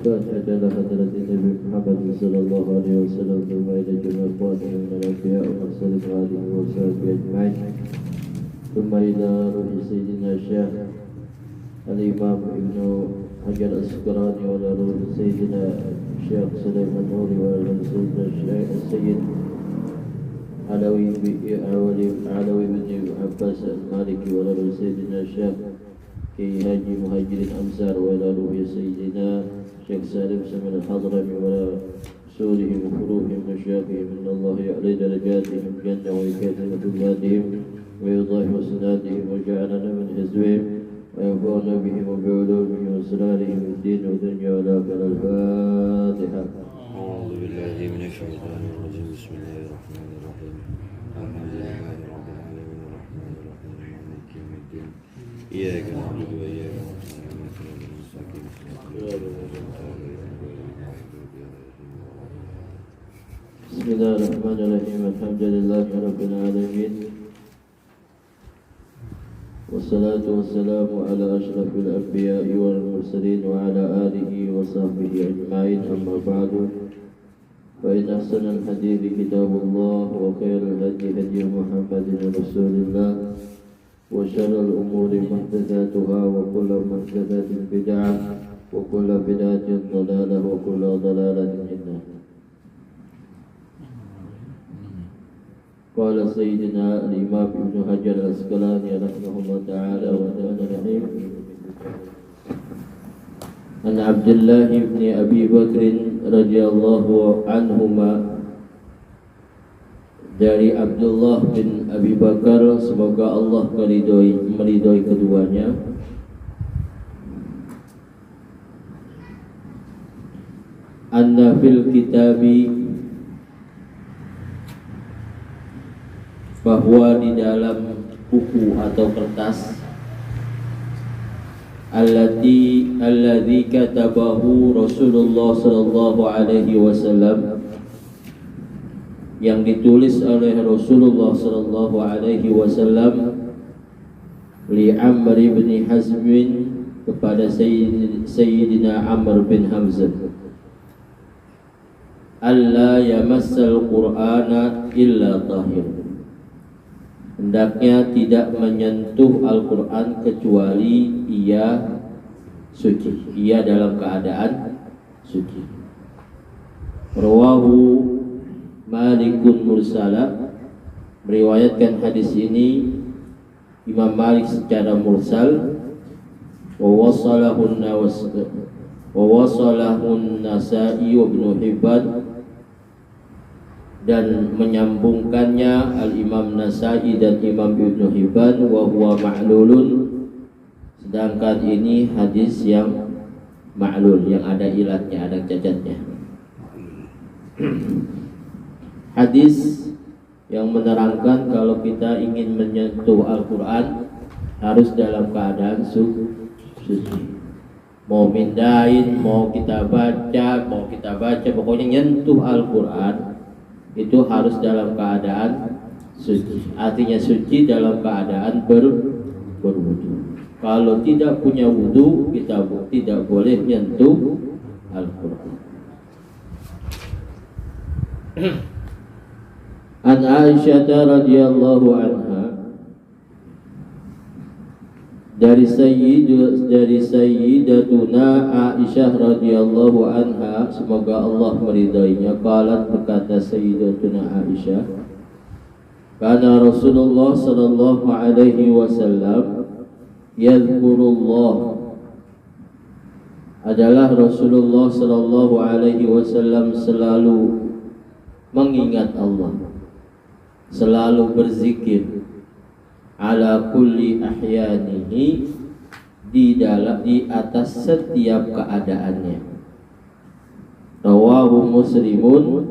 الفاتحة على حضرة النبي محمد صلى الله عليه وسلم ثم إلى جميع إخوانه من الأنبياء والمرسلين وآله وصحبه أجمعين ثم إلى روح سيدنا الشيخ الإمام ابن حجر الأسقلاني وإلى روح سيدنا الشيخ سليمان النوري وإلى سيدنا السيد علوي بن عباس المالكي وإلى روح سيدنا الشيخ كي هاجي مهاجر الأمصار وإلى روح سيدنا شيخ سالم سمن الحضرمي وإلى سورهم وفروهم وشيخهم إن الله يعلي درجاتهم جنة ويكثر طلاتهم ويضاعف سناتهم وجعلنا من حزبهم وينفعنا بهم وبعلومهم وأسرارهم الدين والدنيا والآخرة. الفاتحة. أعوذ بالله من الشيطان الرجيم. بسم الله الرحمن الرحيم. الحمد لله رب العالمين الرحمن الرحيم مالك يوم الدين إياك نعبد وإياك نستعين اهدنا الصراط المستقيم صراط الذين أنعمت عليهم غير المغضوب عليهم ولا الضالين. بسم الله الرحمن الرحيم. الحمد لله رب العالمين والصلاة والسلام على أشرف الأنبياء والمرسلين وعلى آله وصحبه أجمعين. أما بعد فإن أحسن الحديث كتاب الله وخير الهدي هدي محمد رسول الله وشر الأمور محدثاتها وكل محدثة بدعة وكل بدعة ضلالة وكل ضلالة في النار. قال سيدنا الإمام ابن حجر الأسقلاني رحمه الله تعالى وتعالى رحيم عن عبد الله بن أبي بكر رضي الله عنهما, dari Abdullah bin Abi Bakar, semoga Allah meridhoi keduanya, anna fil kitabi, bahwa di dalam buku atau kertas alladzi katabahu Rasulullah sallallahu alaihi wasallam, yang ditulis oleh Rasulullah sallallahu alaihi wasallam, li Amr bin Hazm, kepada Sayyidina Amr bin Hamzah, alla yamassal Qur'ana illa tahir, hendaknya tidak menyentuh Al-Quran kecuali ia suci, ia dalam keadaan suci. Rawahu Malikun mursala, meriwayatkan hadis ini Imam Malik secara mursal, wa wasalahun Nasa'i Ibn Hibban, dan menyambungkannya Al-Imam Nasa'i dan Imam Ibn Hibban, wa huwa ma'lulun, sedangkan ini hadis yang ma'lul, yang ada ilatnya, ada cacatnya. Hadis yang menerangkan kalau kita ingin menyentuh Al-Quran harus dalam keadaan suci. Mau mindahin, mau kita baca, pokoknya nyentuh Al-Quran itu harus dalam keadaan suci. Artinya suci dalam keadaan berwudu. Kalau tidak punya wudu, kita tidak boleh menyentuh Al-Quran. An Aisyah radhiyallahu anha, dari Sayyidatuna Aisyah radhiyallahu anha, semoga Allah meridainya, qalat, berkata Sayyidatuna Aisyah, kana Rasulullah sallallahu alaihi wasallam yadhkurullah, adalah Rasulullah sallallahu alaihi wasallam selalu mengingat Allah, selalu berzikir, ala kulli ahyanihi, di atas setiap keadaannya. Rawahu Muslimun,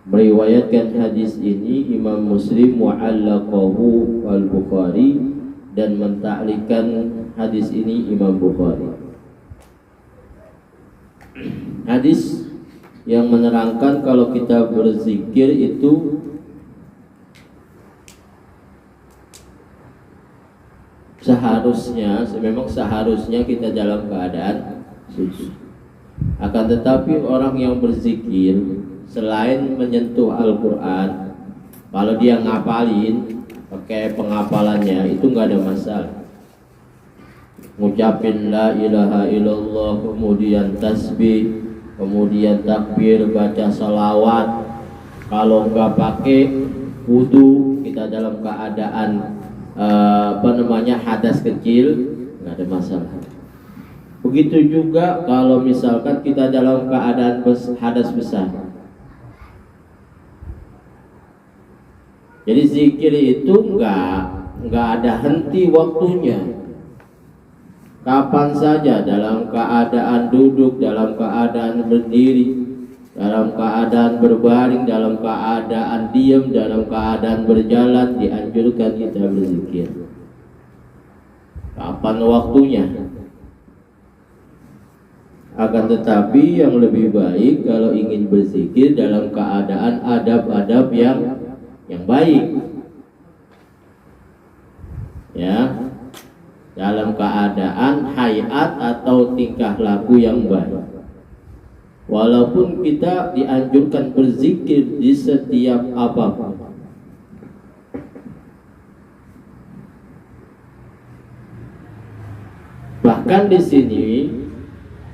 meriwayatkan hadis ini Imam Muslim, mu'allaqahu al-Bukhari, dan mentaklikan hadis ini Imam Bukhari. Hadis yang menerangkan kalau kita berzikir itu seharusnya kita dalam keadaan suci. Akan tetapi orang yang berzikir selain menyentuh Al-Quran, kalau dia ngapalin pakai penghafalannya itu nggak ada masalah. Ngucapin la ilaha illallah, kemudian tasbih, kemudian takbir, baca salawat. Kalau nggak pakai wudu, kita dalam keadaan hadas kecil, nggak ada masalah. Begitu juga kalau misalkan kita dalam keadaan hadas besar. Jadi zikir itu nggak ada henti waktunya. Kapan saja, dalam keadaan duduk, dalam keadaan berdiri, dalam keadaan berbaring, dalam keadaan diam, dalam keadaan berjalan, dianjurkan kita berzikir. Kapan waktunya? Akan tetapi yang lebih baik kalau ingin berzikir dalam keadaan adab-adab yang baik, ya, dalam keadaan hayat atau tingkah laku yang baik. Walaupun kita dianjurkan berzikir di setiap apapun. Bahkan di sini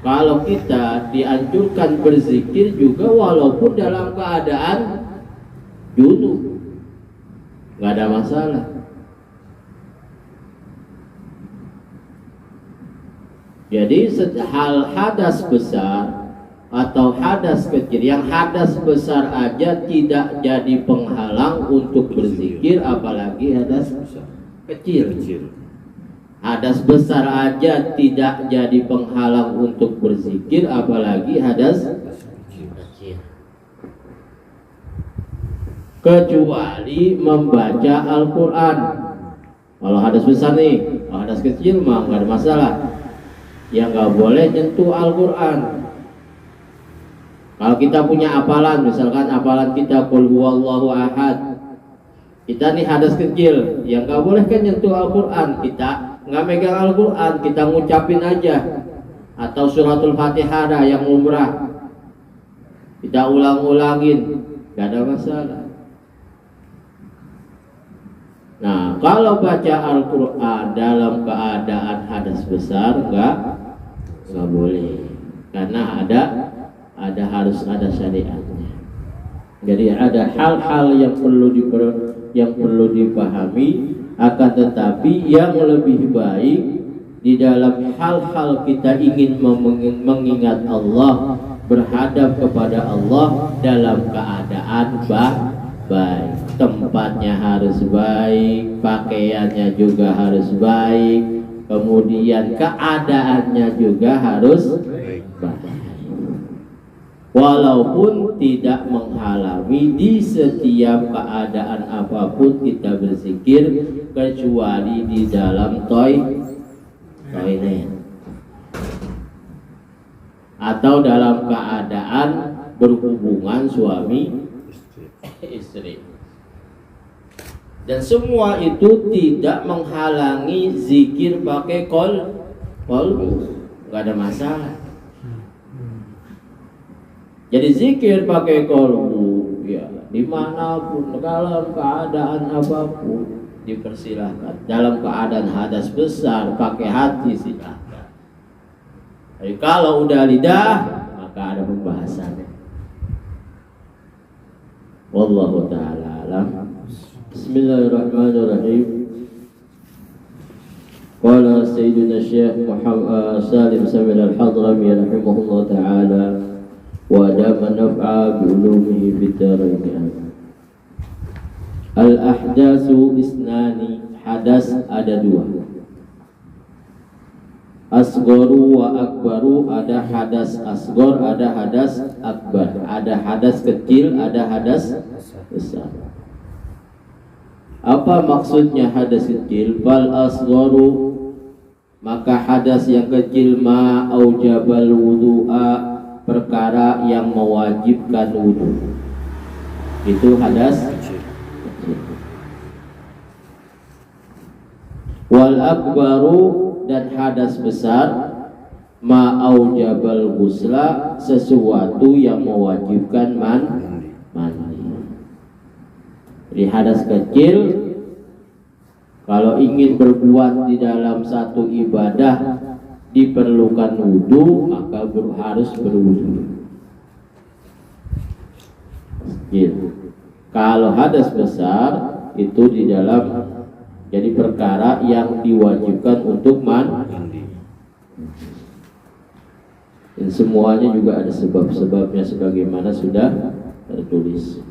kalau kita dianjurkan berzikir juga walaupun dalam keadaan junub, nggak ada masalah. Jadi hal hadas besar atau hadas kecil, yang hadas besar aja tidak jadi penghalang untuk berzikir, apalagi hadas kecil. Hadas besar aja tidak jadi penghalang untuk berzikir, apalagi hadas kecil. Kecuali membaca Al-Quran. Kalau hadas besar nih, kalau hadas kecil mah nggak ada masalah. Yang nggak boleh nyentuh Al-Quran. Kalau kita punya hafalan, misalkan hafalan kita Qul huwallahu ahad, kita nih hadas kecil, yang nggak boleh kan nyentuh Al-Quran. Kita nggak megang Al-Quran, kita ngucapin aja, atau suratul Fatihah yang lumrah kita ulang-ulangin, nggak ada masalah. Nah, kalau baca Al-Quran dalam keadaan hadas besar nggak boleh, karena harus ada syariatnya. Jadi ada hal-hal yang perlu dipahami. Akan tetapi yang lebih baik di dalam hal-hal kita ingin mengingat Allah, berhadap kepada Allah dalam keadaan baik. Tempatnya harus baik, pakaiannya juga harus baik, kemudian keadaannya juga harus baik. Walaupun tidak menghalangi di setiap keadaan apapun kita berzikir, kecuali di dalam toilet atau dalam keadaan berhubungan suami istri. Dan semua itu tidak menghalangi zikir pakai kolbu, nggak ada masalah. Jadi zikir pakai kolbu, ya, dimanapun, dalam keadaan apapun dipersilahkan. Dalam keadaan hadas besar pakai hati silahkan. Tapi kalau udah lidah, maka ada pembahasannya. Wallahu ta'ala alam. Bismillahirrahmanirrahim. Qala Sayyidina Syekh Muhammad Salim Samil Al-Hadrami rahimahullah ta'ala, wa adama naf'a bi ulumihi fid darain. Al-ahdatsu isnani, hadas ada dua. Asgharu wa akbaru, ada hadas asghar, ada hadas akbar. Ada hadas kecil, ada hadas besar. Apa maksudnya hadas kecil? Fal asgharu, maka hadas yang kecil ma aujabal wudu'a, perkara yang mewajibkan wudu, itu hadas kecil. Wal akbaru, dan hadas besar ma'aujabal ghusla, sesuatu yang mewajibkan mandi. Jadi hadas kecil kalau ingin berbuat di dalam satu ibadah diperlukan wudu, maka harus berwudu. Kalau hadas besar itu di dalam jadi perkara yang diwajibkan untuk mandi. Dan semuanya juga ada sebab-sebabnya sebagaimana sudah tertulis.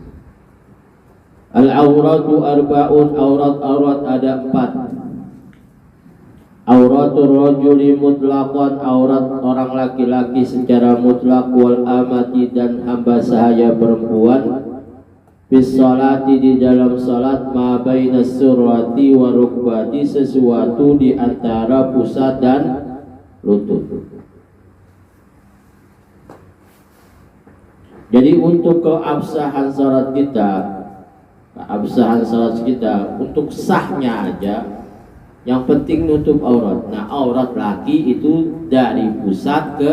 Al-auratu arba'un, aurat ada 4. Auratul rajuli mutlaqan, aurat orang laki-laki secara mutlak, wal amati dan hamba sahaya perempuan, bis salati di dalam salat, ma bainas surrati wa rukbati, sesuatu di antara pusat dan lutut. Jadi untuk keabsahan salat kita, untuk sahnya aja, yang penting nutup aurat. Nah, aurat laki itu dari pusat ke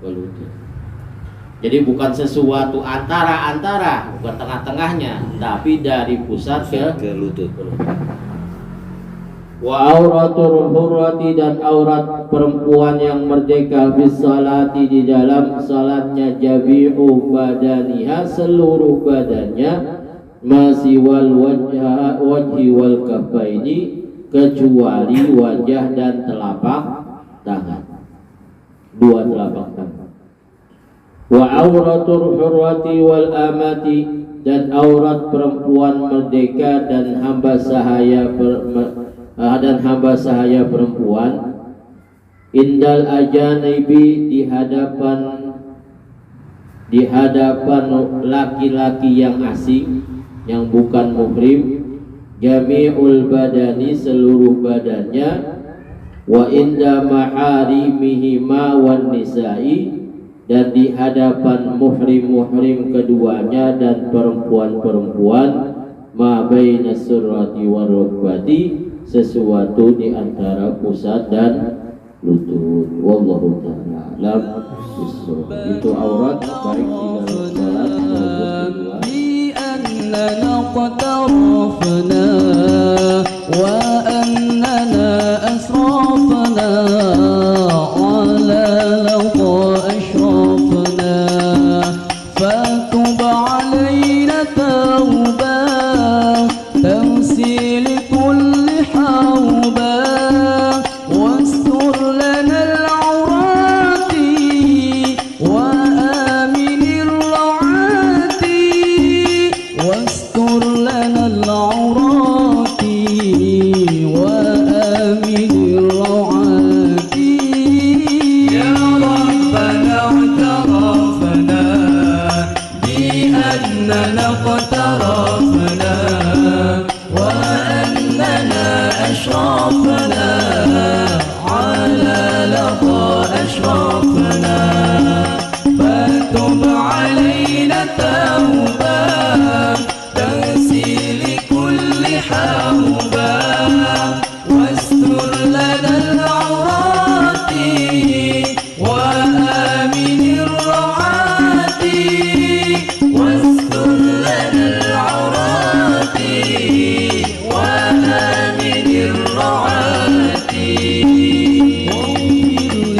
lutut. Jadi bukan sesuatu antara, bukan tengah-tengahnya, tapi dari pusat ke lutut. Wa auratul hurrati, dan aurat perempuan yang merdeka, bis salati di dalam salatnya, jami'u badaniha, seluruh badannya, masiwal wajhi wal kafaini, kecuali wajah dan telapak tangan, 2 telapak tangan. Wa auratul hurrati wal amati, dan aurat perempuan merdeka dan hamba sahaya perempuan, indal ajanibi, di hadapan laki-laki yang asing yang bukan muhrim, jami'ul badani, seluruh badannya, wa inda maharimihima wan nisa'i, dan di hadapan muhrim keduanya dan perempuan-perempuan, ma baina surrati wa rukbati, sesuatu di antara pusat dan lutut. Wallahu ta'ala alam bissawab. Itu aurat baik di dalam salat maupun di luar. وأننا أسرفنا على لظى أشرفنا فتب علينا توبة تغسل كل حوبة واستر لنا العورات وآمن الرعاة واستر لنا العورات وآمن الرعاة يا ربنا اعترفنا بأننا اقترفنا وأننا أشرفنا على لظى أشرفنا فتب علينا توبة تغسل كل حوبة واستر لنا العورات وآمن الرعاة واستر لنا العورات وآمن الرعاة واغفر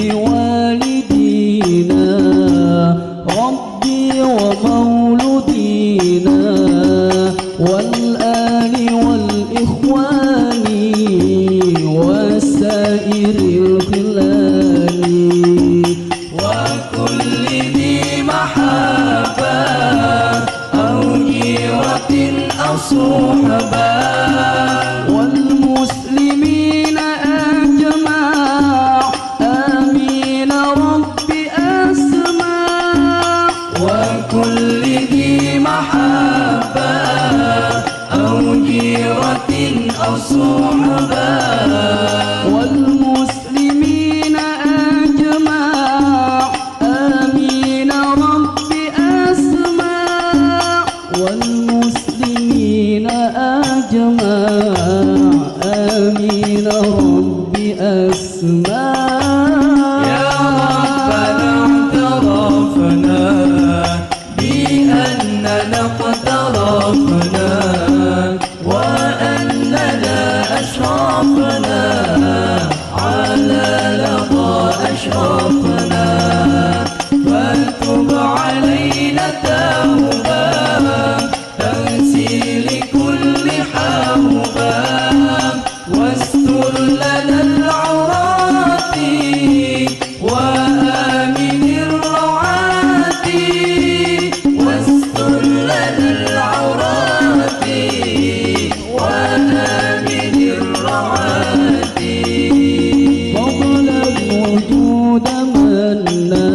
عرفنا على لظى أشرفنا فتب علينا توبة تنسي لكل حوبة واستر لنا العورات وآمن الروعات واستر لنا العورات وآمن الروعات فضل الوجود منا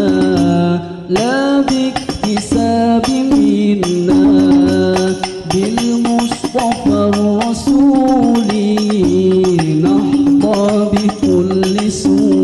لا باكتساب منا بالمصطفى الرسول نحظى بكل سوء